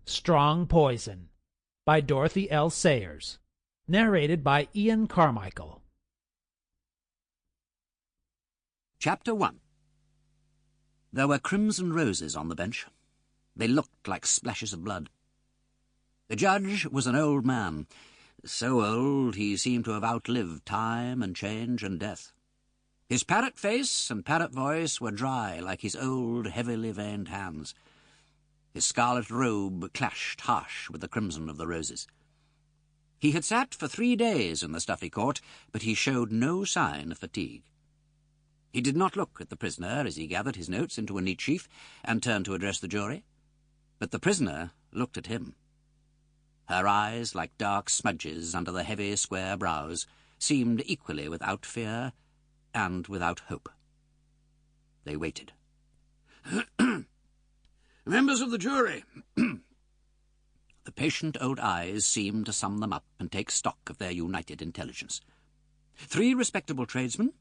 Strong Poison by Dorothy L. Sayers. Narrated by Ian Carmichael. Chapter 1. There were crimson roses on the bench. They looked like splashes of blood. The judge was an old man, so old he seemed to have outlived time and change and death. His parrot face and parrot voice were dry like his old, heavily veined hands. His scarlet robe clashed harsh with the crimson of the roses. He had sat for 3 days in the stuffy court, but he showed no sign of fatigue. He did not look at the prisoner as he gathered his notes into a neat sheaf and turned to address the jury, but the prisoner looked at him. Her eyes, like dark smudges under the heavy, square brows, seemed equally without fear and without hope. They waited. Members of the jury. The patient old eyes seemed to sum them up and take stock of their united intelligence. 3 respectable tradesmen,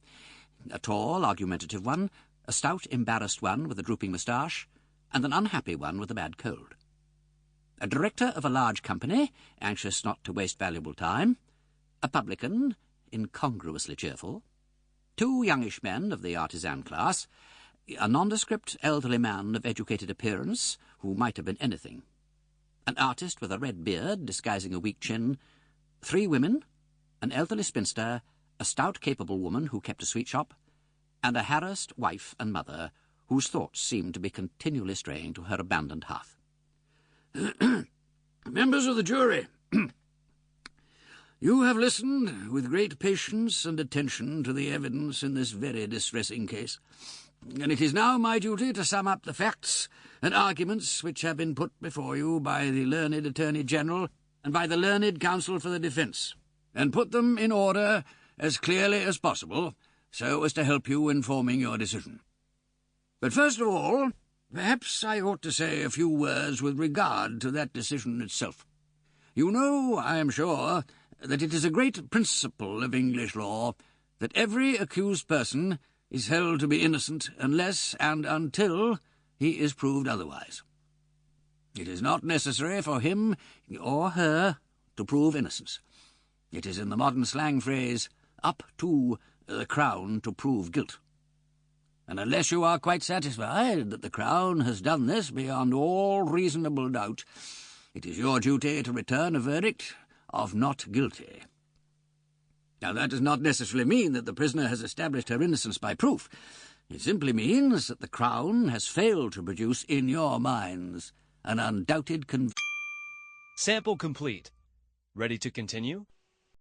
a tall, argumentative one, a stout, embarrassed one with a drooping moustache, and an unhappy one with a bad cold. A director of a large company, anxious not to waste valuable time, a publican, incongruously cheerful, 2 youngish men of the artisan class, a nondescript elderly man of educated appearance who might have been anything, an artist with a red beard disguising a weak chin, 3 women, an elderly spinster, a stout, capable woman who kept a sweet shop, and a harassed wife and mother whose thoughts seemed to be continually straying to her abandoned hearth. Members of the jury, you have listened with great patience and attention to the evidence in this very distressing case, and it is now my duty to sum up the facts and arguments which have been put before you by the learned Attorney General and by the learned counsel for the defence, and put them in order as clearly as possible, so as to help you in forming your decision. But first of all, perhaps I ought to say a few words with regard to that decision itself. You know, I am sure, that it is a great principle of English law that every accused person is held to be innocent unless and until he is proved otherwise. It is not necessary for him or her to prove innocence. It is, in the modern slang phrase, up to the Crown to prove guilt. And unless you are quite satisfied that the Crown has done this beyond all reasonable doubt, it is your duty to return a verdict of not guilty. Now, that does not necessarily mean that the prisoner has established her innocence by proof. It simply means that the Crown has failed to produce in your minds an undoubted Sample complete. Ready to continue?